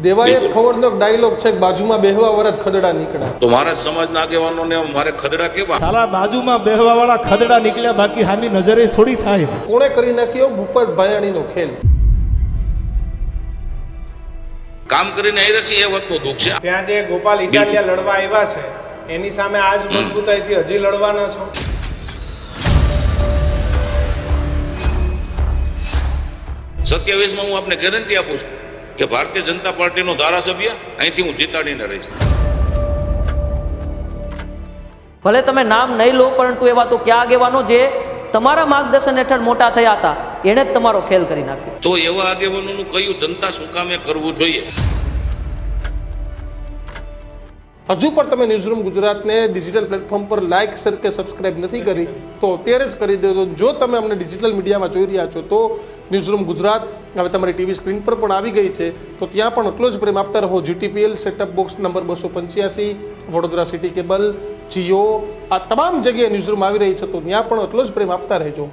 Devayat ખવડનો dialog છે, બાજુમાં બેહવા વરત ખદડા નીકળ્યા. તો મારા સમાજના આગેવાનોને મારે ખદડા કેવા? સાલા બાજુમાં બેહવા વાળા ખદડા નીકળ્યા, બાકી હામી નજરે થોડી થાય. કોણે કરી નાખ્યો ભૂપત ભાયાણીનો ખેલ? કામ કરીને આવી રહેશે એ વાતનું દુઃખ છે. ત્યાં જે ગોપાલ ઇટાલિયા લડવા આવ્યા છે એની સામે આજ મજબૂતાઈથી હજી લડવાના છો. 27માં હું આપને ગેરંટી આપું છું કે ભારતીય જનતા પાર્ટીનો ધારાસભ્ય અહીંથી હું જીતાડીને રહીશ. ભલે તમે નામ નહીં લો, પરંતુ એવા તો ક્યાં આગેવાનો જે તમારા માર્ગદર્શન હેઠળ મોટા થયા હતા, એણે જ તમારો ખેલ કરી નાખ્યો. તો એવા આગેવાનોનું કયું જનતા શું કામે કરવું જોઈએ? હજુ પણ તમે ન્યૂઝરૂમ ગુજરાતને ડિજિટલ પ્લેટફોર્મ પર લાઇક, શેર કે સબસ્ક્રાઇબ નથી કરી તો અત્યારે જ કરી દેજો. જો તમે અમને ડિજિટલ મીડિયામાં જોઈ રહ્યા છો તો ન્યૂઝરૂમ ગુજરાત હવે તમારી ટીવી સ્ક્રીન પર પણ આવી ગઈ છે, તો ત્યાં પણ એટલો જ પ્રેમ આપતા રહો. GTPL setup box number 285, Vadodara city cable, Jio, આ તમામ જગ્યાએ ન્યૂઝરૂમ આવી રહી છે, તો ત્યાં પણ એટલો જ પ્રેમ આપતા રહેજો.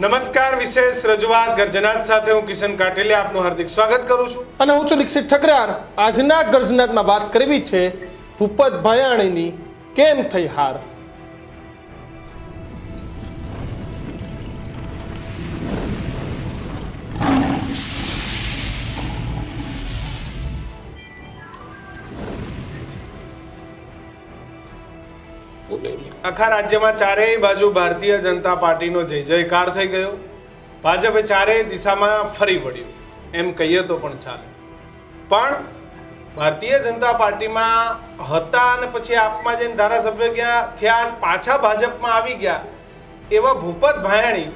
નમસ્કાર, વિશેષ રજૂઆત ગર્જનાત સાથે હું કિશન કાટેલિયા આપનું હાર્દિક સ્વાગત કરું છું. અને હું છું દીક્ષિત ઠકરાર. આજના ગર્જનાતમાં વાત કરવી છે ભૂપત ભાયાણીની કેમ થઈ હાર. આખા રાજ્યમાં ચારેય બાજુ ભારતીય જનતા પાર્ટીનો જય જયકાર થઈ ગયો. ભાજપે ચારેય દિશામાં ફરી વળ્યું એમ કહીએ તો પણ ચાલે. પણ ભારતીય જનતા પાર્ટીમાં હતા અને પછી આપમાં જઈને ધારાસભ્ય ગયા થયા અને પાછા ભાજપમાં આવી ગયા એવા ભૂપત ભાયાણી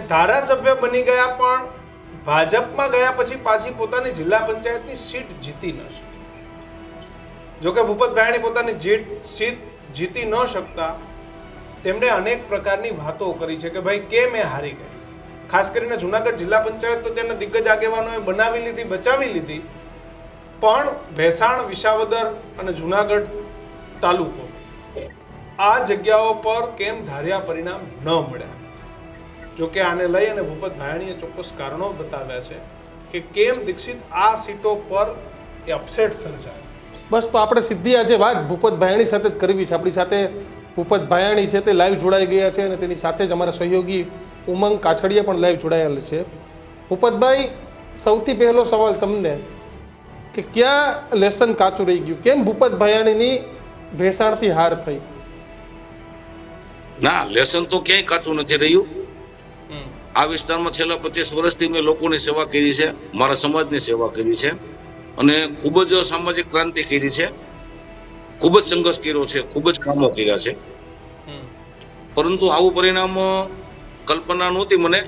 એ ધારાસભ્ય બની ગયા, પણ ભાજપમાં ગયા પછી પાછી પોતાની જિલ્લા પંચાયતની સીટ જીતી ન શકી. જોકે ભૂપત ભાયાણી પોતાની સીટ જીતી ન શકતા તેમણે અનેક પ્રકારની વાતો કરી છે કે ભાઈ કેમ એ હારી ગઈ. ખાસ કરીને જુનાગઢ જિલ્લા પંચાયત તો તેના દિગ્ગજ આગેવાનોએ બનાવી લીધી, બચાવી લીધી, પણ ભેસાણ, વિસાવદર અને જુનાગઢ તાલુકો આ જગ્યાઓ પર કેમ ધાર્યા પરિણામ ન મળ્યા. જોકે આને લઈ અને ભૂપત ભાયાણીએ ચોક્કસ કારણો બતાવ્યા છે કે કેમ દીક્ષિત આ સીટો પર એ અપસેટ સર્જાય. બસ, તો આપણે સીધી આજે વાત ભૂપત ભાયાણી સાથે જ કરવી છે. આપણી સાથે ભૂપત ભાયાણી છે તે લાઈવ જોડાઈ ગયા છે અને તેની સાથે જ અમારા સહયોગી ઉમંગ કાછડિયા પણ લાઈવ જોડાયેલ છે. ભૂપતભાઈ, સૌથી પહેલો સવાલ તમને કે ક્યાં લેસન કાચું રહી ગયું? કેમ ભૂપત ભાયાણીની ભેસાણથી હાર થઈ? ના, લેસન તો ક્યાંય કાચું નથી રહ્યું. આ વિસ્તારમાં છેલ્લા 25 વર્ષથી મેં લોકોની સેવા કરી છે, મારા સમાજની સેવા કરી છે અને ખૂબ જ સામાજિક ક્રાંતિ કરી છે, ખૂબ જ સંઘર્ષ કર્યો છે, ખૂબ જ કામો કર્યા છે. પરંતુ આવું પરિણામ કલ્પના નહોતી મને.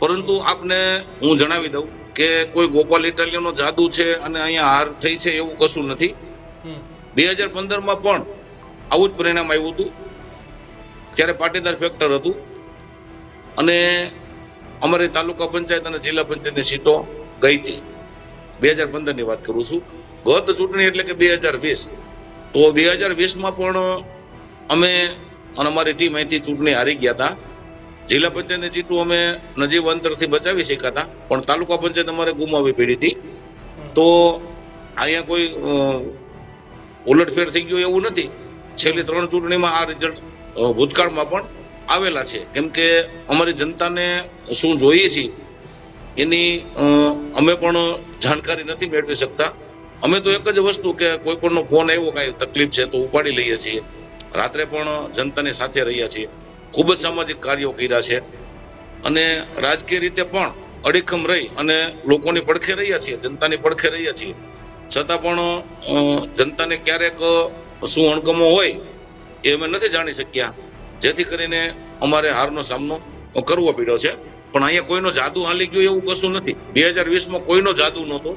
પરંતુ આપને હું જણાવી દઉં કે કોઈ ગોપાલ ઇટાલિયાનો જાદુ છે અને અહીંયા હાર થઈ છે એવું કશું નથી. 2015માં પણ આવું જ પરિણામ આવ્યું હતું. ત્યારે પાટીદાર ફેક્ટર હતું અને અમારી તાલુકા પંચાયત અને જિલ્લા પંચાયતની સીટો ગઈ હતી. 2015ની વાત કરું છું. ગત ચૂંટણી એટલે કે 2020. તો 2020માં પણ અમે અને અમારી ટીમ અહીંથી ચૂંટણી હારી ગયા હતા. જિલ્લા પંચાયતની સીટો અમે નજીવ અંતરથી બચાવી શક્યા હતા, પણ તાલુકા પંચાયત અમારે ગુમાવવી પડી હતી. તો અહીંયા કોઈ ઉલટફેર થઈ ગયો એવું નથી. છેલ્લી 3 ચૂંટણીમાં આ રિઝલ્ટ ભૂતકાળમાં પણ આવેલા છે. કેમ કે અમારી જનતાને શું જોઈએ છીએ એની અમે પણ જાણકારી નથી મેળવી શકતા. અમે તો એક જ વસ્તુ કે કોઈ પણનો ફોન આવ્યો, કાંઈ તકલીફ છે તો ઉપાડી લઈએ છીએ. રાત્રે પણ જનતાની સાથે રહ્યા છીએ, ખૂબ જ સામાજિક કાર્યો કર્યા છે અને રાજકીય રીતે પણ અડીખમ રહી અને લોકોની પડખે રહ્યા છીએ, જનતાની પડખે રહ્યા છીએ. છતાં પણ જનતાને ક્યારેક શું અણગમો હોય એ અમે નથી જાણી શક્યા, જેથી કરીને અમારે હારનો સામનો કરવો પડ્યો છે. પણ અહીંયા કોઈનો જાદુ હાલી ગયો એવું કશું નથી. 2020માં કોઈનો જાદુ નહોતો,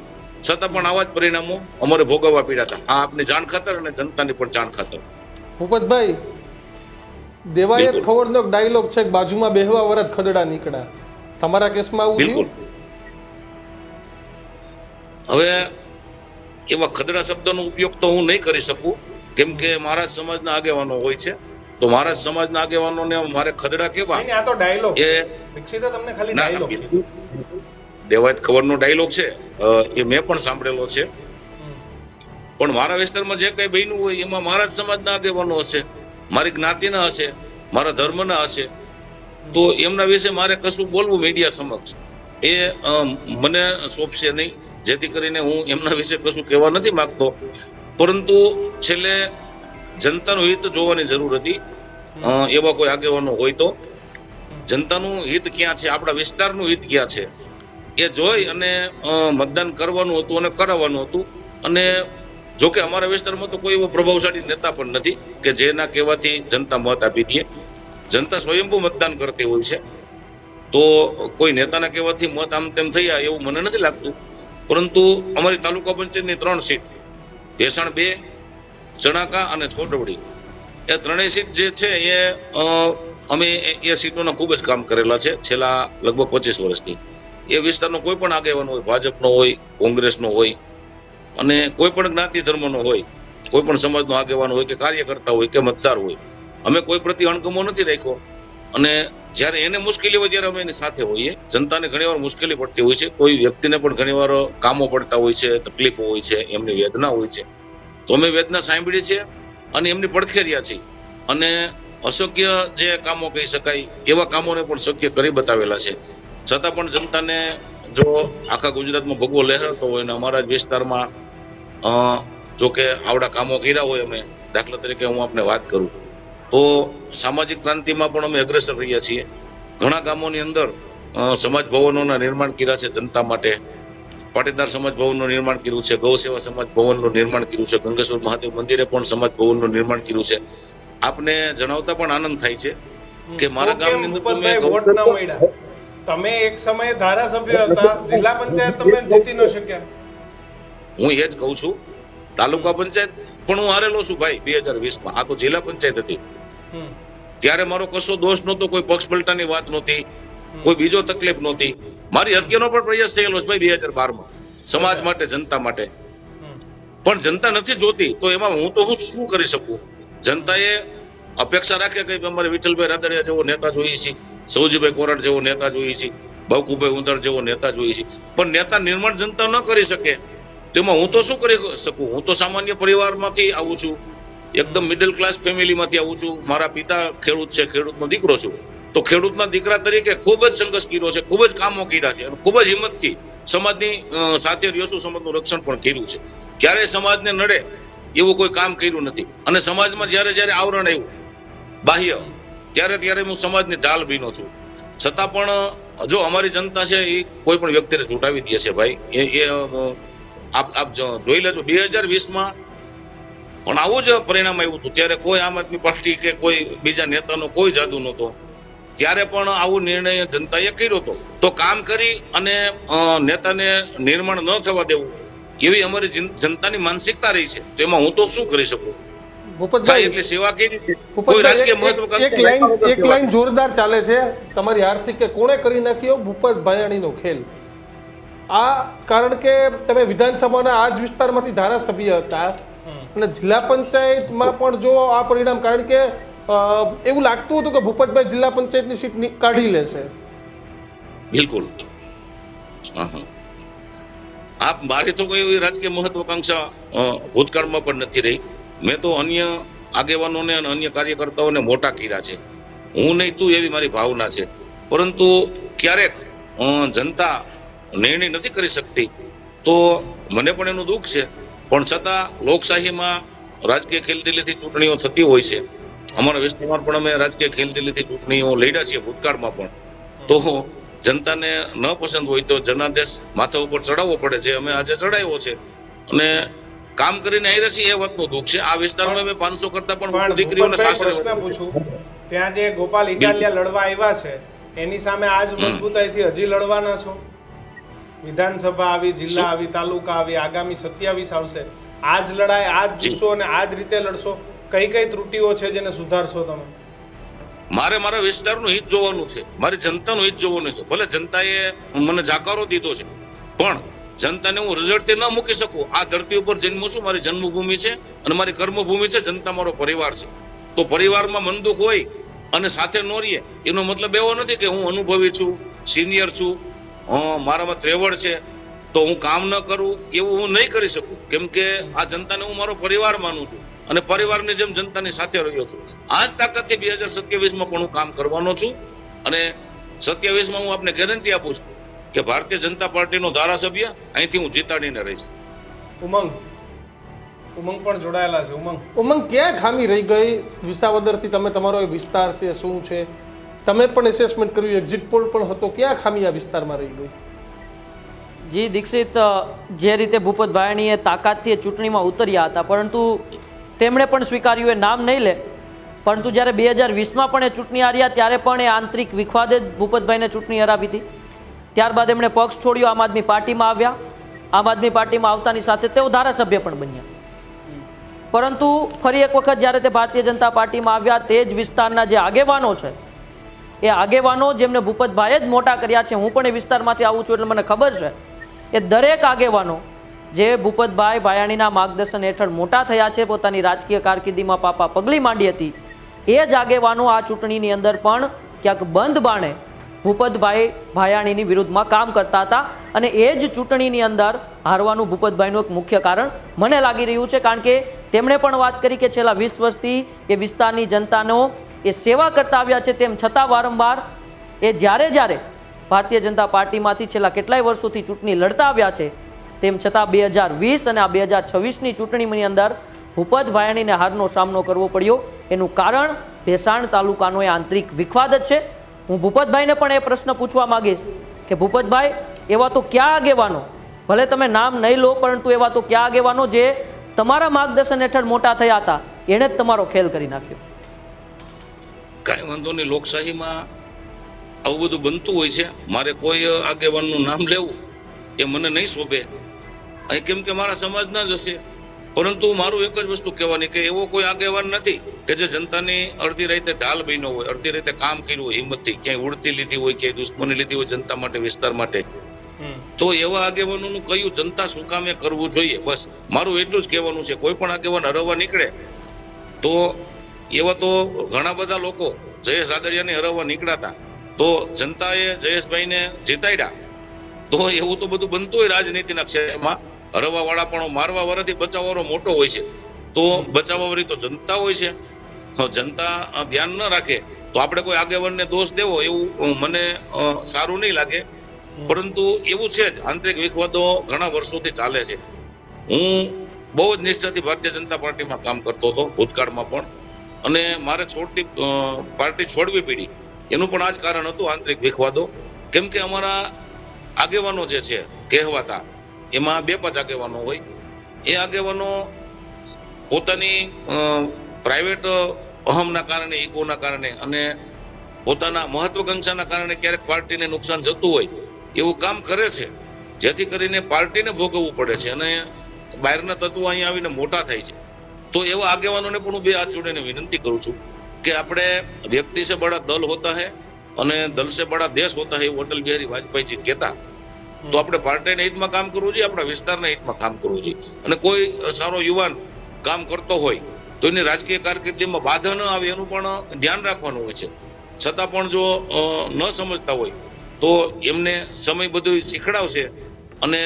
છતાં પણ આવા જ પરિણામો અમારે ભોગવવા પડ્યા હતા. આ આપની જાણ ખાતર અને જનતાની પણ જાણ ખાતર. ભૂપતભાઈ, દેવાયત બિલકુલ. ખવડનો એક ડાયલોગ છે કે બાજુમાં બેહવા વરત ખદડા નીકળ્યા. તમારા કેસમાં આવું બિલકુલ. થયું? હવે એવા ખદડા શબ્દનો ઉપયોગ તો હું નહીં કરી શકું, કેમ કે મારા જ સમાજના આગેવાનો હોય છે, તો મારા જ સમાજના આગેવાનોને મારે ખદડા કેવા નહીં, આ તો ડાયલોગ એ દીક્ષિતા તમને ખાલી ના, ડાયલોગ દેવાયત ખબરનો ડાયલોગ છે, એ મેં પણ સાંભળેલો છે. પણ મારા વિસ્તારમાં જે કઈ બન્યું હોય એમાં મારા જ સમાજના આગેવાનો હશે, મારી જ્ઞાતિના હશે, મારા ધર્મના હશે, તો એમના વિશે મારે કશું બોલવું મીડિયા સમક્ષ એ મને સોંપશે નહીં, જેથી કરીને હું એમના વિશે કશું કહેવા નથી માંગતો. પરંતુ છેલ્લે જનતાનું હિત જોવાની જરૂર હતી. એવા કોઈ આગેવાનો હોય તો જનતાનું હિત ક્યાં છે, આપણા વિસ્તારનું હિત ક્યાં છે એ જોઈ અને મતદાન કરવાનું હતું અને કરાવવાનું હતું. અને જો કે અમારા વિસ્તારમાં તો કોઈ એવો પ્રભાવશાળી નેતા પણ નથી કે જેના કહેવાથી જનતા મત આપી દે. જનતા સ્વયંભૂ મતદાન કરતી હોય છે, તો કોઈ નેતાના કહેવાથી મત આમ તેમ થઈ જાય એવું મને નથી લાગતું. પરંતુ અમારી તાલુકા પંચાયતની 3 સીટ, ભેસાણ 2, ચણાકા અને છોટવડી, એ ત્રણેય સીટ જે છે એ અમે એ સીટોના ખૂબ જ કામ કરેલા છે છેલ્લા લગભગ 25 વર્ષથી. એ વિસ્તારનો કોઈ પણ આગેવાન હોય, ભાજપનો હોય, કોંગ્રેસનો હોય અને કોઈ પણ જ્ઞાતિ ધર્મનો હોય, કોઈ પણ સમાજનો આગેવાન હોય કે કાર્યકર્તા હોય કે મતદાર હોય, અમે કોઈ પ્રતિ અણગમો નથી રાખ્યો. અને જ્યારે એને મુશ્કેલી હોય ત્યારે અમે એની સાથે હોઈએ. જનતાને ઘણીવાર મુશ્કેલી પડતી હોય છે, કોઈ વ્યક્તિને પણ ઘણીવાર કામો પડતા હોય છે, તકલીફો હોય છે, એમની વેદના હોય છે, તો અમે વેદના સાંભળી છે અને એમની પડખે રહ્યા છીએ. અને અશક્ય જે કામો કહી શકાય એવા કામોને પણ શક્ય કરી બતાવેલા છે. છતાં પણ જનતાને જો આખા ગુજરાતમાં ભગવો લહેરાતો હોય ને અમારા જ વિસ્તારમાં જો કે આવડા કામો કર્યા હોય, અમે દાખલા તરીકે હું આપને વાત કરું તો સામાજિક ક્રાંતિમાં પણ અમે અગ્રેસર રહ્યા છીએ. ઘણા ગામોની અંદર સમાજ ભવનોના નિર્માણ કર્યા છે જનતા માટે. પાટીદાર સમાજ ભવનનું નિર્માણ કર્યું છે, ગૌ સેવા સમાજ ભવનનું નિર્માણ કર્યું છે, ગંગેશ્વર મહાદેવ મંદિરે પણ સમાજ ભવનનું નિર્માણ કર્યું છે. આપને જણાવતા પણ આનંદ થાય છે કે મારા ગામની અંદર વોટ ન મળ્યા. તમે એક સમયે ધારાસભ્ય હતા, જિલ્લા પંચાયત તમે જીતી ન શક્યા. હું એ જ કહું છું, તાલુકા પંચાયત પણ હું હારેલો છું ભાઈ 2020માં. આ તો જિલ્લા પંચાયત હતી, ત્યારે મારો કશો દોષ નહોતો, કોઈ પક્ષ પલટાની વાત નહોતી, કોઈ બીજો તકલીફ નહોતી. મારી હત્યાનો પણ પ્રયાસ થયેલો છે ભાઈ 2012માં, સમાજ માટે, જનતા માટે. પણ જનતા નથી જોતી તો એમાં હું તો શું કરી શકું? જનતાએ અપેક્ષા રાખે કે અમારે વિઠ્ઠલભાઈ રાદડિયા જેવો નેતા જોઈએ છે, સૌજીભાઈ કોરડ જેવો નેતા જોઈએ છે, ભવકુભાઈ ઉંદર જેવો નેતા જોઈએ છે, પણ નેતા નિર્માણ જનતા ન કરી શકે તેમાં હું તો શું કરી શકું? હું તો સામાન્ય પરિવારમાંથી આવું છું, એકદમ મિડલ ક્લાસ ફેમિલીમાંથી આવું છું. મારા પિતા ખેડૂત છે, ખેડૂતનો દીકરો છું, તો ખેડૂતના દીકરા તરીકે ખૂબ જ સંઘર્ષ કર્યો છે, ખૂબ જ કામો કર્યા છે અને ખૂબ જ હિંમતથી સમાજની સાથે રહ્યો છું, સમાજનું રક્ષણ પણ કર્યું છે. ક્યારેય સમાજને નડે એવું કોઈ કામ કર્યું નથી. અને સમાજમાં જ્યારે જ્યારે આવરણ આવ્યું બાહ્ય, ત્યારે હું સમાજની ઢાલ બન્યો છું. છતાં પણ જો અમારી જનતા છે એ કોઈ પણ વ્યક્તિને ચૂંટાવી દે છે ભાઈ. એ આપ જોઈ લેજો 2020માં પણ આવું જ પરિણામ આવ્યું હતું. ત્યારે કોઈ આમ આદમી પાર્ટી કે કોઈ બીજા નેતાનો કોઈ જાદુ નહોતો. ત્યારે પણ આવું નિર્ણય જનતાએ કર્યો હતો. તો કામ કરી અને નેતાને નિર્માણ ન થવા દેવું એવી અમારી જનતાની માનસિકતા રહી છે. તો એમાં હું તો શું કરી શકું? ભૂપતભાઈ, એટલે સેવા કરી કોઈ રાજકીય મહત્વ એક લાઈન જોરદાર ચાલે છે તમારી આર્થિક કે કોણે કરી નાખ્યો ભૂપત ભાયાણીનો ખેલ. આ કારણ કે તમે વિધાનસભાના આ જ વિસ્તારમાંથી ધારાસભ્ય હતા અને જિલ્લા પંચાયતમાં પણ જો આ પરિણામ, કારણ કે એવું લાગતું હતું કે ભૂપતભાઈ જિલ્લા પંચાયતની સીટ કાઢી લેશે. બિલકુલ. આપ મારી તો કોઈ એવી રાજકીય મહત્વાકાંક્ષા ભૂતકાળમાં પણ નથી રહી. મેં તો અન્ય આગેવાનોને અને અન્ય કાર્યકર્તાઓને મોટા કર્યા છે. હું નહીં તું એવી મારી ભાવના છે. પરંતુ ક્યારેક જનતા નિર્ણય નથી કરી શકતી તો મને પણ એનું દુઃખ છે. પણ છતાં લોકશાહીમાં રાજકીય ખેલદિલીથી ચૂંટણીઓ થતી હોય છે. અમારા વિસ્તારમાં પણ અમે રાજકીય ખેલદિલીથી ચૂંટણીઓ લડ્યા છીએ ભૂતકાળમાં પણ. તો જનતાને ન પસંદ હોય તો જનાદેશ માથા ઉપર ચડાવવો પડે છે. અમે આજે ચડાવ્યો છે અને કામ કરીને આવી રહ્યા છીએ એ વાતનું દુઃખ છે. આ વિસ્તારમાં અમે 500 કરતા પણ દીકરીઓને સાસરે પ્રશ્ન પૂછું, ત્યાં જે ગોપાલ ઇટાલિયા લડવા આવ્યા છે એની સામે આજ મજબૂતાઈથી હજી લડવાના છો? વિધાનસભા આવી, જિલ્લા આવી, તાલુકા આવી, આગામી 27 આવશે. આજ લડાઈ, આજ જુસ્સો અને આજ રીતે લડશો? કઈ કઈ ત્રુટીઓ છે જેને સુધારશો તમે? મારે મારા વિસ્તારનું હિત જોવાનું છે, મારી જનતાનું હિત જોવાનું છે. ભલે જનતાએ મને જાકારો દીધો છે, પણ જનતાને હું રિઝલ્ટથી ન મૂકી શકું. આ ધરતી ઉપર જન્મું છું, મારી જન્મભૂમિ છે અને મારી કર્મભૂમિ છે. જનતા મારો પરિવાર છે. તો પરિવારમાં મન દુઃખ હોય અને સાથે ન રહીએ એનો મતલબ એવો નથી કે હું અનુભવી છું, સિનિયર છું, મારામાં ત્રેવડ છે તો હું કામ ન કરું, એવું હું નહીં કરી શકું. કેમ કે આ જનતાને હું મારો પરિવાર માનું છું અને પરિવારની જેમ જનતાની સાથે રહ્યો છું. આ જ તાકાતથી 2027માં પણ હું કામ કરવાનો છું. અને 27માં હું આપને ગેરંટી આપું છું કે ભારતીય જનતા પાર્ટીનો ધારાસભ્ય અહીંથી હું જીતાડીને રહીશ. ઉમંગ પણ જોડાયેલા છે. ઉમંગ, ક્યાં ખામી રહી ગઈ વિસાવદરથી? તમે તમારો એ વિસ્તાર છે, શું છે? તમે પણ એસેસમેન્ટ કર્યું, એક્ઝિટ પોલ પણ હતો. ક્યાં ખામી આ વિસ્તારમાં રહી ગઈ? જી દીક્ષિત, જે રીતે ભૂપત ભાયાણીએ તાકાતથી ચૂંટણીમાં ઉતર્યા હતા, પરંતુ તેમણે પણ સ્વીકાર્યું એ નામ નહીં લે, પરંતુ જ્યારે 2020માં પણ એ ચૂંટણી હાર્યા ત્યારે પણ એ આંતરિક વિખવાદે જ ભૂપતભાઈને ચૂંટણી હરાવી હતી. ત્યારબાદ એમણે પક્ષ છોડ્યો, આમ આદમી પાર્ટીમાં આવ્યા. આમ આદમી પાર્ટીમાં આવતાની સાથે તેઓ ધારાસભ્ય પણ બન્યા. પરંતુ ફરી એક વખત જ્યારે તે ભારતીય જનતા પાર્ટીમાં આવ્યા, તે જ વિસ્તારના જે આગેવાનો છે, એ આગેવાનો જેમને ભૂપતભાઈએ જ મોટા કર્યા છે, હું પણ એ વિસ્તારમાંથી આવું છું એટલે મને ખબર છે, એ દરેક આગેવાનો જે ભૂપતભાઈ ભાયાણીના માર્ગદર્શન હેઠળ મોટા થયા છે, પોતાની રાજકીય કારકિર્દીમાં પાપા પગલી માંડી હતી, એ જ આગેવાનો આ ચૂંટણીની અંદર પણ ક્યાંક બંધ બાણે ભૂપતભાઈ ભાયાણીની વિરુદ્ધમાં કામ કરતા હતા. અને એ જ ચૂંટણીની અંદર હારવાનું ભૂપતભાઈનું એક મુખ્ય કારણ મને લાગી રહ્યું છે. કારણ કે તેમણે પણ વાત કરી કે છેલ્લા 20 વર્ષથી એ વિસ્તારની જનતાનો એ સેવા કરતા આવ્યા છે, તેમ છતાં વારંવાર એ જ્યારે ભારતીય જનતા પાર્ટીમાંથી છેલ્લા કેટલાય વર્ષોથી ચૂંટણી લડતા આવ્યા છે, તેમ છતાં 2020 અને આ 2026ની ચૂંટણીની અંદર ભૂપત ભાયાણીને હારનો સામનો કરવો પડ્યો. એનું કારણ ભેસાણ તાલુકાનો એ આંતરિક વિખવાદ જ છે. હું ભૂપતભાઈને પણ એ પ્રશ્ન પૂછવા માંગીશ કે ભૂપતભાઈ, એવા તો ક્યાં આગેવાનો, ભલે તમે નામ નહીં લો, પરંતુ એવા તો ક્યાં આગેવાનો જે તમારા માર્ગદર્શન હેઠળ મોટા થયા હતા, એણે જ તમારો ખેલ કરી નાખ્યો? કાંઈ વાંધો નહીં, લોકશાહીમાં આવું બધું બનતું હોય છે. મારે કોઈ આગેવાનનું નામ લેવું એ મને નહીં શોભે, કેમ કે મારા સમાજના જ હશે. પરંતુ મારું એક જ વસ્તુ કહેવાની કે એવો કોઈ આગેવાન નથી કે જે જનતાની અડધી રાતે ઢાલ બન્યો હોય, અડધી રાતે કામ કર્યું હોય, હિંમતથી ક્યાંય ઉડતી લીધી હોય, ક્યાંય દુશ્મની લીધી હોય જનતા માટે, વિસ્તાર માટે. તો એવા આગેવાનોનું કયું જનતા શું કામે કરવું જોઈએ, બસ મારું એટલું જ કહેવાનું છે. કોઈ પણ આગેવાન હરવવા નીકળે તો એવા તો ઘણા બધા લોકો જયેશ રાદડિયાને હરવવા નીકળ્યા હતા, તો જનતાએ જયેશભાઈને જીતાડ્યા. તો એવું તો બધું બનતું હોય રાજનીતિના ક્ષેત્રમાં. હરવા વાળા પણ મારવા વાળાથી બચાવવાળો મોટો હોય છે, તો બચાવવાવાળી તો જનતા હોય છે. જનતા ધ્યાન ન રાખે તો આપણે કોઈ આગેવાનને દોષ દેવો એવું મને સારું નહીં લાગે. પરંતુ એવું છે જ, આંતરિક વિખવાદો ઘણા વર્ષોથી ચાલે છે. હું બહુ જ નિષ્ઠાથી ભારતીય જનતા પાર્ટીમાં કામ કરતો હતો ભૂતકાળમાં પણ, અને મારે પાર્ટી છોડવી પડી. એનું પણ આ જ કારણ હતું, આંતરિક વિખવાદો. કેમ કે અમારા આગેવાનો જે છે કહેવાતા, એમાં 2-5 આગેવાનો હોય. એ આગેવાનો પોતાની પ્રાઇવેટ અહમના કારણે, ઈગોના કારણે અને પોતાના મહત્વકાંક્ષાના કારણે ક્યારેક પાર્ટીને નુકસાન જતું હોય એવું કામ કરે છે, જેથી કરીને પાર્ટીને ભોગવવું પડે છે અને બહારના તત્વો અહીંયા આવીને મોટા થાય છે. તો એવા આગેવાનોને પણ હું 2 હાથ જોડીને વિનંતી કરું છું કે આપણે વ્યક્તિ સે બડા દલ હોતા હૈ અને દલ સે બડા દેશ હોતા હૈ, એવું અટલ બિહારી વાજપેયીજી કહેતા. તો આપણે પાર્ટીના હિતમાં કામ કરવું જોઈએ, આપણા વિસ્તારના હિતમાં કામ કરવું જોઈએ. અને કોઈ સારો યુવાન કામ કરતો હોય તો એની રાજકીય કારકિર્દીમાં બાધા ન આવે એનું પણ ધ્યાન રાખવાનું હોય છે. છતાં પણ જો ન સમજતા હોય તો એમને સમય બધું શીખડાવશે. અને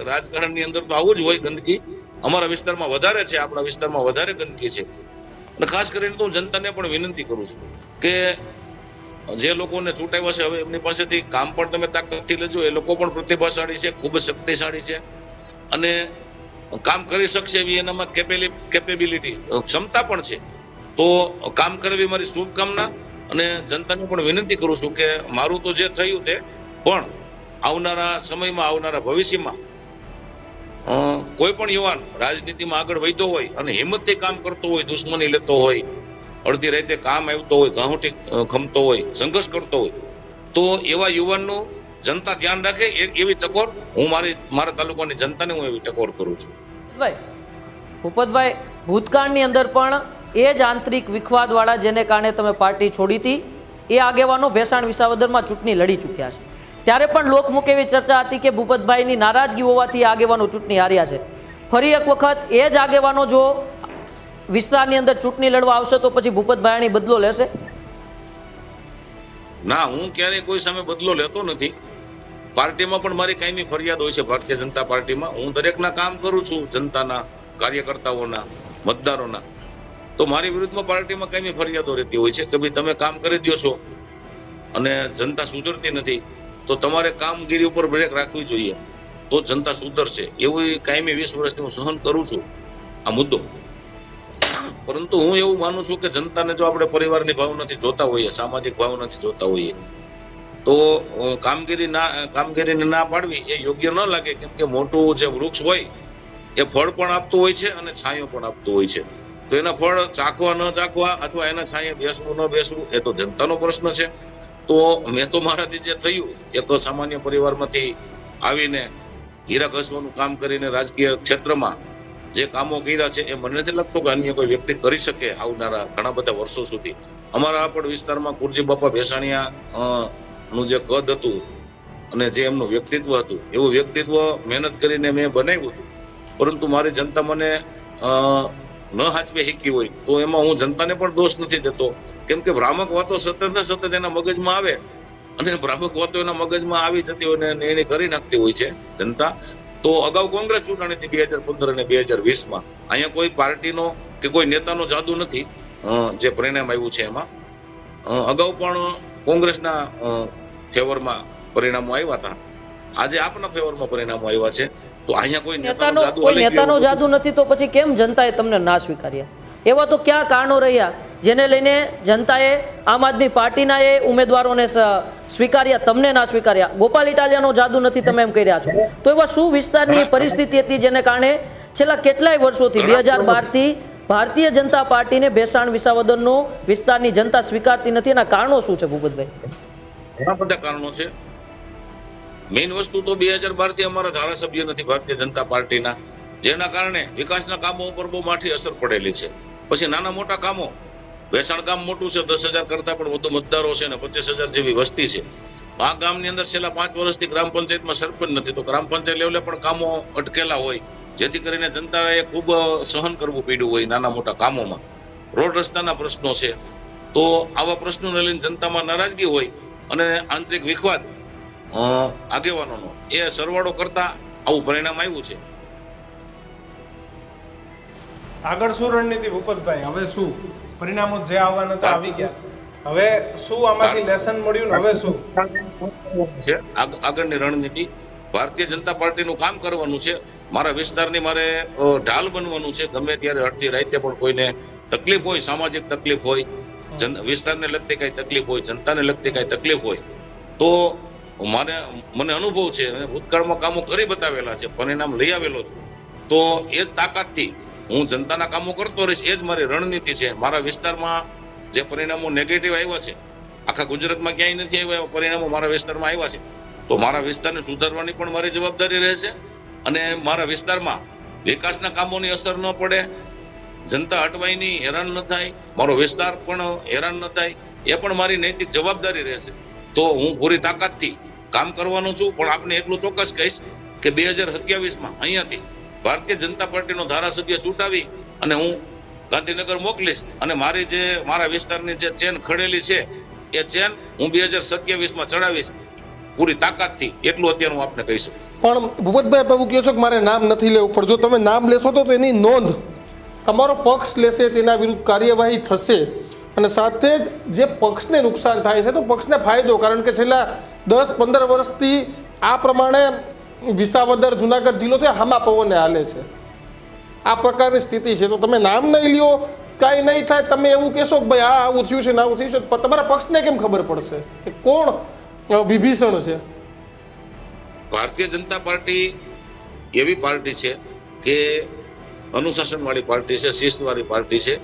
રાજકારણની અંદર તો આવું જ હોય, ગંદકી અમારા વિસ્તારમાં વધારે છે, આપણા વિસ્તારમાં વધારે ગંદકી છે. અને ખાસ કરીને તો હું જનતાને પણ વિનંતી કરું છું કે જે લોકોને ચૂંટાવ્યા છે હવે એમની પાસેથી કામ પણ તમે તાકાતથી લેજો. એ લોકો પણ પ્રતિભાશાળી છે, ખૂબ જ શક્તિશાળી છે અને કામ કરી શકશે એવી એનામાં કેપેબિલિટી, ક્ષમતા પણ છે. તો કામ કરવી મારી શુભકામના. અને જનતાને પણ વિનંતી કરું છું કે મારું તો જે થયું તે પણ આવનારા સમયમાં, આવનારા ભવિષ્યમાં કોઈ પણ યુવાન રાજનીતિમાં આગળ વધ્યો હોય અને હિંમતથી કામ કરતો હોય, દુશ્મની લેતો હોય, અડધી રાતે કામ આવતો હોય, ઘાંટી ખમતો હોય, સંઘર્ષ કરતો હોય, તો એવા યુવાનનું જનતા ધ્યાન રાખે એવી ટકોર હું મારા તાલુકાની જનતાને હું એવી ટકોર કરું છું. ભૂપતભાઈ, ભૂતકાળની અંદર પણ એ જ આંતરિક વિખવાદવાળા જેને કારણે તમે પાર્ટી છોડી હતી એ આગેવાનો ભેસાણ વિસાવદરમાં ચૂંટણી લડી ચૂક્યા છે. ત્યારે પણ લોકમુખે એવી ચર્ચા હતી કે ભૂપતભાઈની નારાજગી હોવાથી આગેવાનો ચૂંટણી હાર્યા છે. ફરી એક વખત એ જ આગેવાનો જો વિસ્તારની અંદર ચૂંટણી લડવા આવશે તો પછી ભૂપતભાઈની બદલો લેશે? ના, હું ક્યારેય કોઈ સામે બદલો લેતો નથી. પાર્ટીમાં પણ મારી કાયમી ફરિયાદ હોય છે. ભારતીય જનતા પાર્ટીમાં હું દરેકના કામ કરું છું, જનતાના, કાર્યકર્તાઓના, મતદારોના. તો મારી વિરુદ્ધમાં પાર્ટીમાં કાયમી ફરિયાદો રહેતી હોય છે કે ભાઈ તમે કામ કરી દો છો અને જનતા સુધરતી નથી, તો તમારે કામગીરી ઉપર બ્રેક રાખવી જોઈએ, તો જનતા સુધરશે. એવું કાયમી 20 વર્ષથી હું સહન કરું છું આ મુદ્દો. પરંતુ હું એવું માનું છું કે જનતાને જો આપણે પરિવારની ભાવનાથી જોતા હોઈએ, સામાજિક ભાવનાથી જોતા હોઈએ, તો કામગીરીને ના પાડવી એ યોગ્ય ન લાગે. કેમ કે મોટું જે વૃક્ષ હોય એ ફળ પણ આપતું હોય છે અને છાંયો પણ આપતું હોય છે. તો એના ફળ ચાખવા ન ચાખવા અથવા એના છાંયે બેસવું ન બેસવું એ તો જનતાનો પ્રશ્ન છે. તો મેં તો મારાથી જે થયું, એક સામાન્ય પરિવારમાંથી આવીને હીરા ઘસવાનું કામ કરીને રાજકીય ક્ષેત્રમાં જે કામો કર્યા છે એ મને નથી લાગતું કે અન્ય કોઈ વ્યક્તિ કરી શકે આવનારા ઘણા બધા વર્ષો સુધી. અમારા પણ વિસ્તારમાં કુરજી બાપા ભેસાણિયા નું જે કદ હતું અને જે એમનું વ્યક્તિત્વ હતું, એવું વ્યક્તિત્વ મહેનત કરીને મેં બનાવ્યું હતું. પરંતુ મારી જનતા મને ન હાચવે શીખી હોય તો એમાં હું જનતાને પણ દોષ નથી દેતો. કેમ કે ભ્રામક વાતો સતત એના મગજમાં આવે અને ભ્રામક વાતો એના મગજમાં આવી જતી હોય ને એને કરી નાખતી હોય છે જનતા. તો અગાઉ કોંગ્રેસ ચૂંટણી હતી 2015 અને 2020માં. અહીંયા કોઈ પાર્ટીનો કે કોઈ નેતાનો જાદુ નથી જે પરિણામ આવ્યું છે એમાં. અગાઉ પણ કોંગ્રેસના ફેવરમાં પરિણામો આવ્યા હતા, આજે આપના ફેવરમાં પરિણામો આવ્યા છે. તો અહીંયા કોઈ નેતાનો જાદુ નથી તો પછી કેમ જનતાએ તમને ના સ્વીકાર્યા? એવા તો ક્યાં કારણો રહ્યા જેને લઈને જનતાએ આમ આદમી પાર્ટીના એ ઉમેદવારોને સ્વીકાર્યા, તમને ના સ્વીકાર્યા? ગોપાલ ઇટાલિયાનો જાદુ નથી તમે એમ કહી રહ્યા છો. તો એવા શું વિસ્તારની પરિસ્થિતિ હતી જેને કારણે છેલ્લા કેટલાય વર્ષોથી 2012 થી ભારતીય જનતા પાર્ટીને ભેસાણ વિસાવદરનો વિસ્તારની જનતા સ્વીકારતી નથી? એના કારણો શું છે ભૂપતભાઈ? ઘણા બધા કારણો છે. મેઇન વસ્તુ તો 2012 થી અમારા ધારાસભ્ય નથી ભારતીય જનતા પાર્ટીના, જેના કારણે વિકાસના કામો ઉપર બહુ માઠી અસર પડેલી છે. પછી નાના મોટા કામો, ભેસાણ ગામ મોટું છે, 10,000 કરતા પણ વધુ મતદારો છે અને 25,000 જેવી વસ્તી છે. આ ગામની અંદર છેલ્લા 5 વર્ષથી ગ્રામ પંચાયતમાં સરપંચ નથી, તો ગ્રામ પંચાયત લેવલે પણ કામો અટકેલા હોય, જેથી કરીને જનતાએ ખૂબ સહન કરવું પડ્યું હોય નાના મોટા કામોમાં. રોડ રસ્તાના પ્રશ્નો છે, તો આવા પ્રશ્નોને લઈને જનતામાં નારાજગી હોય અને આંતરિક વિખવાદ આગેવાનોનો એ સરવાળો કરતા આવું પરિણામ આવ્યું છે. આગળ શું રણનીતિ ભૂપતભાઈ? હવે શું પરિણામો જે આવવાના હતા આવી ગયા, હવે શું આમાંથી લેસન મળ્યું ને હવે શું છે આગળની રણનીતિ? ભારતીય જનતા પાર્ટીનું કામ કરવાનું છે. મારા વિસ્તારની મારે ઢાલ બનવાનું છે. ગમે ત્યારે અડધી રાતે પણ કોઈને તકલીફ હોય, સામાજિક તકલીફ હોય, વિસ્તારને લગતી કઈ તકલીફ હોય, જનતાને લગતી કઈ તકલીફ હોય, તો મને અનુભવ છે, ભૂતકાળમાં કામો કરી બતાવેલા છે, પરિણામ લઈ આવેલો છું. તો એ જ તાકાતથી હું જનતાના કામો કરતો રહીશ. એ જ મારી રણનીતિ છે. મારા વિસ્તારમાં જે પરિણામો નેગેટિવ આવ્યા છે, આખા ગુજરાતમાં ક્યાંય નથી આવ્યા પરિણામો, મારા વિસ્તારમાં આવ્યા છે. તો મારા વિસ્તારને સુધારવાની પણ મારી જવાબદારી રહેશે અને મારા વિસ્તારમાં વિકાસના કામોની અસર ન પડે, જનતા અટવાયની હેરાન ન થાય, મારો વિસ્તાર પણ હેરાન ન થાય, એ પણ મારી નૈતિક જવાબદારી રહેશે. તો હું પૂરી તાકાતથી કામ કરવાનું છું. પણ આપને એટલું ચોક્કસ કહીશ કે 2027માં અહીંયાથી ભારતીય જનતા પાર્ટીનો ધારાસભ્ય ચૂંટાવી અને હું ગાંધીનગર મોકલીશ અને મારા વિસ્તારની જે ચેન ખડેલી છે એ ચેન હું 2027માં ચડાવીશ પૂરી તાકાતથી. એટલું અત્યારે હું આપને કહીશું. પણ ભૂપતભાઈ એવું કહો છો કે મારે નામ નથી લેવું, પણ જો તમે નામ લેશો તો એની નોંધ તમારો પક્ષ લેશે, તેના વિરુદ્ધ કાર્યવાહી થશે અને સાથે જ જે પક્ષને નુકસાન થાય છે તો પક્ષને ફાયદો. કારણ કે છેલ્લા 10-15 વર્ષથી આ પ્રમાણે વિસાવદર જુનાગઢ જિલ્લો છે હામા પવને હાલે છે. આ પ્રકારની સ્થિતિ છે. તો તમે નામ નહીં લ્યો, કાંઈ નહીં થાય, તમે એવું કહેશો કે ભાઈ આ આવું થયું છે ને આવું થયું છે, પણ તમારા પક્ષને કેમ ખબર પડશે કે કોણ વિભીષણ છે? ભારતીય જનતા પાર્ટી એવી પાર્ટી છે કે અનુશાસન વાળી પાર્ટી છે, શિસ્તવાળી પાર્ટી છે.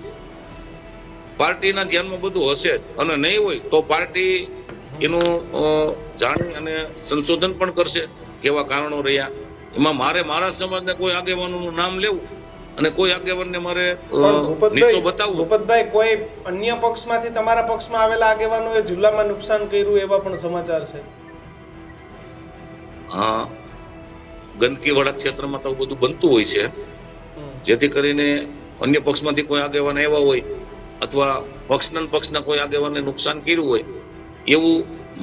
પાર્ટીના ધ્યાનમાં બધું હશે અને નહીં હોય તો પાર્ટી એનું જાણી અને સંશોધન પણ કરશે કેવા કારણો રહ્યા. એમાં મારા સમાજને કોઈ આગેવાનોનું નામ લેવું અને કોઈ આગેવાનને મારે પણ નીચો બતાવવો. ભૂપતભાઈ કોઈ અન્ય પક્ષમાંથી તમારા પક્ષમાં આવેલા આગેવાનોએ જિલ્લામાં નુકસાન કર્યું એવા પણ સમાચાર છે. ગંદકીવાળા ક્ષેત્રમાં તો બધું બનતું હોય છે, જેથી કરીને અન્ય પક્ષમાંથી કોઈ આગેવાન આવ્યા હોય અથવા પક્ષના કોઈ આગેવાને નુકસાન કર્યું હોય એવું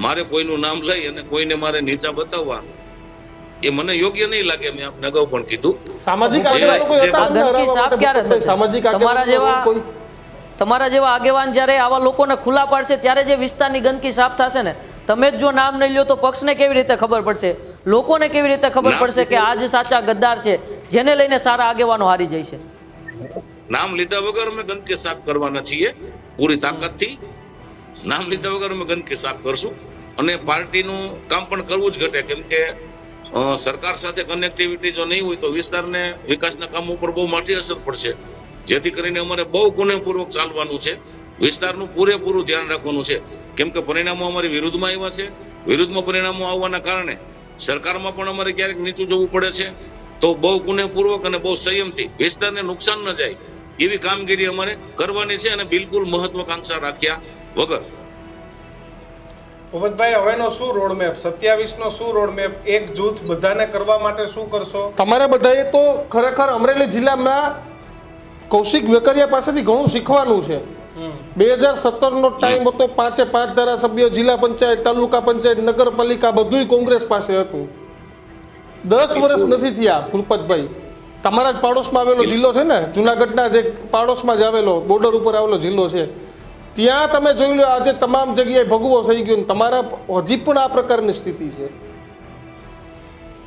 મારે કોઈનું નામ લઈ અને કોઈને મારે નીચા બતાવવા એ મને યોગ્ય નહીં લાગે. મેં આપને અગાઉ પણ કીધું. સામાજિક જે- આગેવાનો કોઈ જે- હતા આ ગંદકી હરાવવા સાફ માટે? ક્યારે થશે? સામાજિક તમારા આગેવાનો જેવા કોઈ તમારા જેવા આગેવાન જ્યારે આવા લોકોને ખુલ્લા પાડશે ત્યારે જે વિસ્તારની ગંદકી સાફ થશે ને. તમે જ જો નામ નહીં લ્યો તો પક્ષને કેવી રીતે ખબર પડશે, લોકોને કેવી રીતે ખબર નામ- પડશે કે આ જ સાચા ગદ્દાર છે જેને લઈને સારા આગેવાનો હારી જાય છે? નામ લીધા વગર અમે ગંદકી સાફ કરવાના છીએ પૂરી તાકાતથી. નામ લીધા વગર અમે ગંદકી સાફ કરશું અને પાર્ટીનું કામ પણ કરવું જ ઘટે, કેમ કે સરકાર સાથે કનેક્ટિવિટી જો નહીં હોય તો વિસ્તારને વિકાસના કામ ઉપર બહુ મોટી અસર પડશે. જેથી કરીને અમારે બહુ ગુનેપૂર્વક ચાલવાનું છે, વિસ્તારનું પૂરેપૂરું ધ્યાન રાખવાનું છે, કેમ કે પરિણામો અમારી વિરુદ્ધમાં આવ્યા છે. વિરુદ્ધમાં પરિણામો આવવાના કારણે સરકારમાં પણ અમારે ક્યારેક નીચું જવું પડે છે. તો બહુ ગુનેપૂર્વક અને બહુ સંયમથી વિસ્તારને નુકસાન ન જાય એવી કામગીરી અમારે કરવાની છે અને બિલકુલ મહત્વાકાંક્ષા રાખ્યા વગર. ભૂપતભાઈ હવેનો શું રોડમેપ, 27 નો શું રોડમેપ, એક જૂથ બધાને કરવા માટે શું કરશો? તમારે બધાએ તો ખરેખર અમરેલી જિલ્લામાં કૌશિક વેકરિયા પાસેથી ઘણું શીખવાનું છે. 2017 નો ટાઈમ હતો, 5 ધારાસભ્યો, જિલ્લા પંચાયત, તાલુકા પંચાયત, નગરપાલિકા બધુંય કોંગ્રેસ પાસે હતું. 10 વર્ષ નથી થયા ભૂપતભાઈ. તમારા જ પાડોશમાં આવેલો જિલ્લો છે ને, જુનાગઢના જે પાડોશમાં જ આવેલો બોર્ડર ઉપર આવેલો જિલ્લો છે, ત્યાં તમે જોઈ લો આજે તમામ જગ્યાએ ભગવો થઈ ગયો ને તમારા હજી પણ આ પ્રકારની સ્થિતિ છે.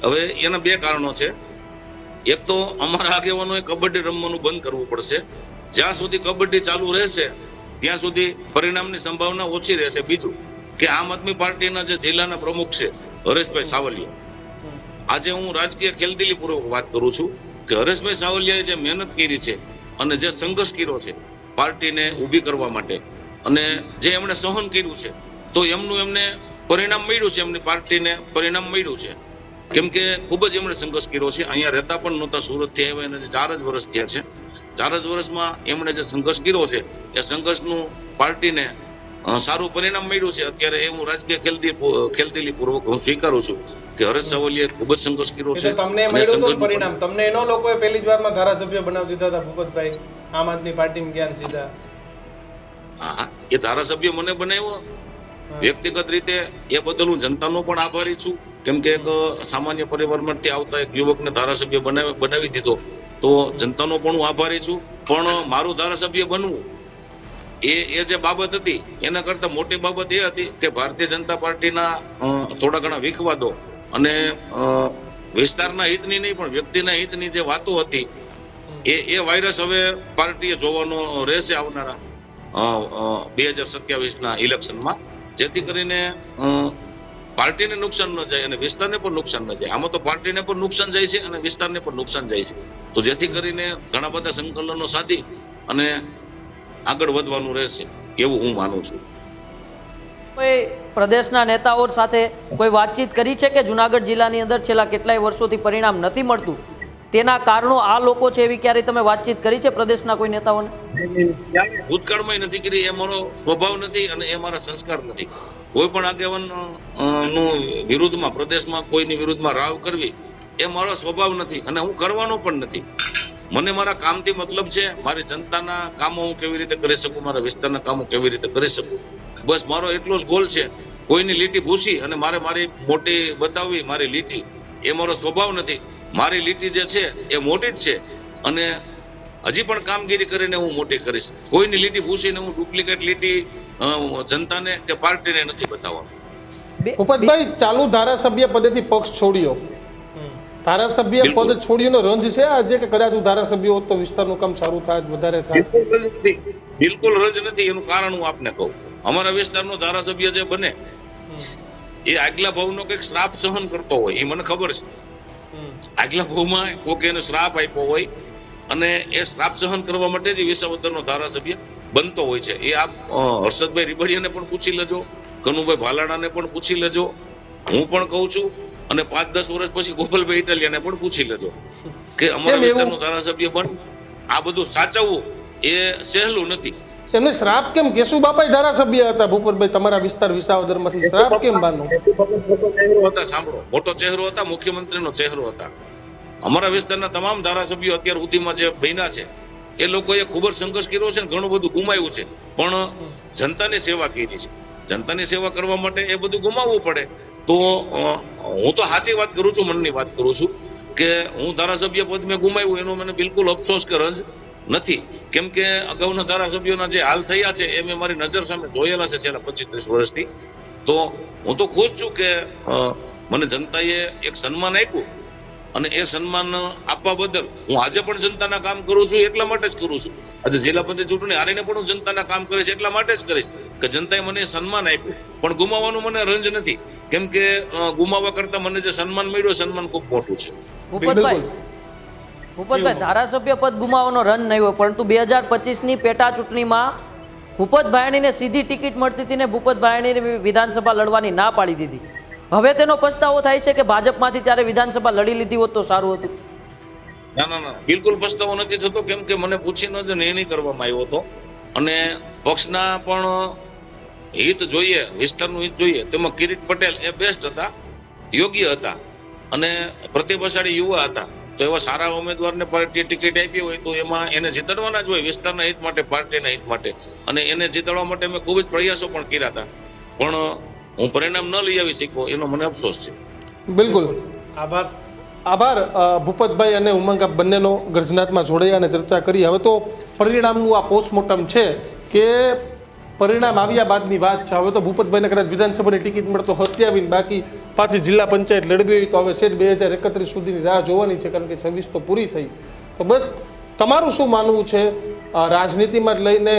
હવે એના બે કારણો છે. એક તો અમારા આગેવાનોએ કબડ્ડી રમવાનું બંધ કરવું પડશે. જ્યાં સુધી કબડ્ડી ચાલુ રહેશે ત્યાં સુધી પરિણામની સંભાવના ઓછી રહેશે. બીજું કે આમ આદમી પાર્ટીના જે જિલ્લાના પ્રમુખ છે હરેશભાઈ સાવલિયા, આજે હું રાજકીય ખેલદિલી પૂર્વક વાત કરું છું કે હરેશભાઈ સાવલિયાએ જે મહેનત કરી છે અને જે સંઘર્ષ કર્યો છે પાર્ટીને ઊભી કરવા માટે અને જે એમણે સહન કર્યું છે, તો એમને પરિણામ મળ્યું છે, એમની પાર્ટીને પરિણામ મળ્યું છે. કેમ કે ખૂબ જ એમણે સંઘર્ષ કર્યો છે. અહીંયા રહેતા પણ નહોતા, સુરતથી આવ્યા એને 4 જ વર્ષ થયા છે. 4 જ વર્ષમાં એમણે જે સંઘર્ષ કર્યો છે એ સંઘર્ષનું પાર્ટીને સારું પરિણામ મળ્યું છે. અત્યારે એ હું રાજકીય ખેલદિલી પૂર્વક હું સ્વીકારું છું કે હરેશ સાવલિયાએ ખૂબ જ સંઘર્ષ કર્યો એ છે. તો તમને અને મળ્યું હતું સંઘર્ષનું પરિણામ, તમને એનો લોકોએ પહેલી જ વારમાં ધારાસભ્ય બનાવી દીધા હતા ભૂપતભાઈ, આમ આદમી પાર્ટીમાં ગયા ને સીધા. હા, એ ધારાસભ્ય મને બનાવ્યો વ્યક્તિગત રીતે, એ બદલ હું જનતાનો પણ આભારી છું. કેમ કે એક સામાન્ય પરિવારમાંથી આવતા એક યુવકને ધારાસભ્ય બનાવી દીધો, તો જનતાનો પણ હું આભારી છું. પણ મારું ધારાસભ્ય બનવું એ જે બાબત હતી એના કરતા મોટી બાબત એ હતી કે ભારતીય જનતા પાર્ટીના થોડા ઘણા વિખવાદો અને વિસ્તારના હિતની નહીં પણ વ્યક્તિના હિતની જે વાતો હતી એ વાયરસ હવે પાર્ટીએ જોવાનો રહેશે આવનારા 2027ના ઇલેક્શનમાં, જેથી કરીને પાર્ટીને નુકસાન ન જાય અને વિસ્તારને પણ નુકસાન ન જાય. આમાં તો પાર્ટીને પણ નુકસાન જાય છે અને વિસ્તારને પણ નુકસાન જાય છે. તો જેથી કરીને ઘણા બધા સંકલનો સાધી અને આગળ વધવાનું રહેશે એવું હું માનું છું. કોઈ પ્રદેશના નેતાઓ સાથે કોઈ વાતચીત કરી છે કે જુનાગઢ જિલ્લાની અંદર છેલ્લા કેટલાય વર્ષોથી પરિણામ નથી મળતું, તેના કારણો આ લોકો છે, એવી ક્યારેય તમે વાતચીત કરી છે પ્રદેશના કોઈ નેતાઓને? ભૂતકાળમાં નથી કરી. એ મારો સ્વભાવ નથી અને એ મારા સંસ્કાર નથી. કોઈ પણ આગેવાન નું વિરુદ્ધમાં પ્રદેશમાં કોઈની વિરુદ્ધમાં રાવ કરવી એ મારો સ્વભાવ નથી અને હું કરવાનો પણ નથી. મને મારા કામથી મતલબ છે. મારી જનતાના કામો હું કેવી રીતે કરી શકું, મારા વિસ્તારના કામો કેવી રીતે કરી શકું, બસ મારો એટલો જ ગોલ છે. કોઈની લીટી ભૂસી અને મારી મોટી બતાવવી મારી લીટી એ મારો સ્વભાવ નથી. મારી લીટી જે છે એ મોટી જ છે અને હજી પણ કામગીરી કરીને હું મોટી કરીશ. કોઈની લીટી ભૂસીને હું ડુપ્લિકેટ લીટી જનતાને કે પાર્ટીને નથી બતાવવાનું. ભૂપતભાઈ, ચાલુ ધારાસભ્ય પદેથી પક્ષ છોડ્યો, ધારાસભ્ય પદ છોડ્યુંનો રંજ છે આજે કે કદાચ હું ધારાસભ્ય હોત તો વિસ્તારનું કામ સારું થાય, વધારે થાય? બિલકુલ રંજ નથી. એનું કારણ હું આપને કહું. અમારા વિસ્તારનો ધારાસભ્ય જે બને એ આગલા ભાવનો કંઈક શ્રાપ સહન કરતો હોય, એ મને ખબર છે. આગલા ભાવમાં કોઈક એને શ્રાપ આપ્યો હોય અને એ શ્રાપ સહન કરવા માટે જ વિસાવદરનો ધારાસભ્ય બનતો હોય છે. એ આપ હર્ષદભાઈ રીબડિયાને પણ પૂછી લેજો, કનુભાઈ ભાલાણાને પણ પૂછી લેજો, હું પણ કહું છું અને 5-10 વર્ષ પછી ગોપાલભાઈ ઇટાલિયાને પણ પૂછી લેજો કે અમારા વિસ્તારનો ધારાસભ્ય બન આ બધું સાચવવું એ સહેલું નથી. એમને શ્રાપ કેમ? કેશુબાપાએ ધારાસભ્ય હતા ભૂપતભાઈ તમારા વિસ્તાર વિસાવદરમાંથી, શ્રાપ કેમ બાનો? મોટો ચહેરો હતા, સાંભળો, મોટો ચહેરો હતા, મુખ્યમંત્રીનો ચહેરો હતા. અમારા વિસ્તારના તમામ ધારાસભ્યો અત્યાર સુધીમાં જે બન્યા છે એ લોકોએ ખૂબ જ સંઘર્ષ કર્યો છે, ઘણું બધું ગુમાવ્યું છે, પણ જનતાની સેવા કરી છે. જનતાની સેવા કરવા માટે એ બધું ગુમાવવું પડે. તો હું તો સાચી વાત કરું છું, મનની વાત કરું છું કે હું ધારાસભ્ય પદ મેં ગુમાવ્યું એનો મને બિલકુલ અફસોસ કે રંજ નથી. કેમ કે અગાઉના ધારાસભ્યોના જે હાલ થયા છે એ મેં મારી નજર સામે જોયેલા છે છેલ્લા 25-30 વર્ષથી. તો હું તો ખુશ છું કે મને જનતાએ એક સન્માન આપ્યું, અને એ સન્માન આપવા બદલ હું આજે પણ જનતાના કામ કરું છું. એટલા માટે જ કરું છું. આજે જિલ્લા પંચાયત ચૂંટણી હારીને પણ હું જનતાના કામ કરીશ એટલા માટે જ કરીશ કે જનતાએ મને સન્માન આપ્યું. પણ ગુમાવવાનું મને રંજ નથી, કેમ કે ગુમાવવા કરતા મને જે સન્માન મળ્યું સન્માન ખૂબ મોટું છે. ભૂપતભાઈ, ધારાસભ્ય પદ ગુમાવવાનો રન નહીં હોય, પરંતુ 2025ની પેટા ચૂંટણીમાં ભૂપત ભાયણીને સીધી ટિકિટ મળતી હતી ને ભૂપત ભાયણીને વિધાનસભા લડવાની ના પાડી દીધી. હવે તેનો પસ્તાવો થાય છે કે ભાજપમાંથી ત્યારે વિધાનસભા લડી લીધી હોત તો સારું હતું. ના, બિલકુલ પસ્તાવો નથી થતો, કેમ કે મને પૂછીને જ નિર્ણય કરવામાં આવ્યો હતો, અને પક્ષના પણ હિત જોઈએ, વિસ્તારનું હિત જોઈએ, તેમાં કિરીટ પટેલ એ બેસ્ટ હતા, યોગ્ય હતા, અને પ્રતિભાશાળી યુવા હતા. તો એવા સારા ઉમેદવારને પાર્ટીએ ટિકિટ આપી હોય તો એમાં એને જીતાડવાના જ હોય, વિસ્તારના હિત માટે, પાર્ટીના હિત માટે. અને એને જીતાડવા માટે મેં ખૂબ જ પ્રયાસો પણ કર્યા હતા, પણ હું પરિણામ ન લઈ આવી શક્યો એનો મને અફસોસ છે. બિલકુલ આભાર. ભૂપતભાઈ અને ઉમંગ આપ બંનેનો ગર્જનાથમાં જોડાયા અને ચર્ચા કરી. હવે તો પરિણામનું આ પોસ્ટમોર્ટમ છે કે પરિણામ આવ્યા બાદની વાત છે. હવે તો ભૂપતભાઈને કદાચ વિધાનસભાની ટિકિટ મળતો હત્યાવીને બાકી પાછી જિલ્લા પંચાયત લડવી હોય તો હવે છેક 2031 સુધીની રાહ જોવાની છે, કારણ કે 26 તો પૂરી થઈ. તો બસ તમારું શું માનવું છે રાજનીતિમાં લઈને?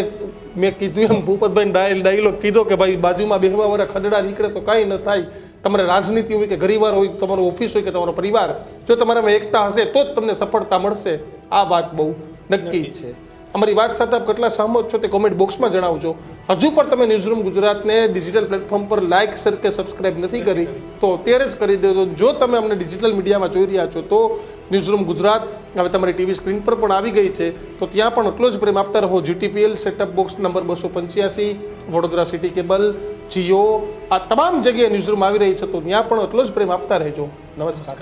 મેં કીધું એમ ભૂપતભાઈ ડાયલોગ કીધો કે ભાઈ બાજુમાં બેહવા વાળા ખદડા નીકળે તો કાંઈ ન થાય. તમારે રાજનીતિ હોય કે પરિવાર હોય, તમારો ઓફિસ હોય કે તમારો પરિવાર, જો તમારામાં એકતા હશે તો જ તમને સફળતા મળશે. આ વાત બહુ નક્કી છે. અમારી વાત સાથે આપ કેટલા સહમત છો તે કોમેન્ટ બોક્સમાં જણાવજો. હજુ પણ તમે ન્યૂઝરૂમ ગુજરાતને ડિજિટલ પ્લેટફોર્મ પર લાઇક, શેર કે સબસ્ક્રાઇબ નથી કરી તો અત્યારે જ કરી દેજો. જો તમે અમને ડિજિટલ મીડિયામાં જોઈ રહ્યા છો તો ન્યૂઝરૂમ ગુજરાત હવે તમારી ટીવી સ્ક્રીન પર પણ આવી ગઈ છે, તો ત્યાં પણ એટલો જ પ્રેમ આપતા રહો. GTPL setup box number 285, Vadodara city cable, Jio, આ તમામ જગ્યાએ ન્યૂઝરૂમ આવી રહી છે, તો ત્યાં પણ એટલો જ પ્રેમ આપતા રહેજો. નમસ્કાર.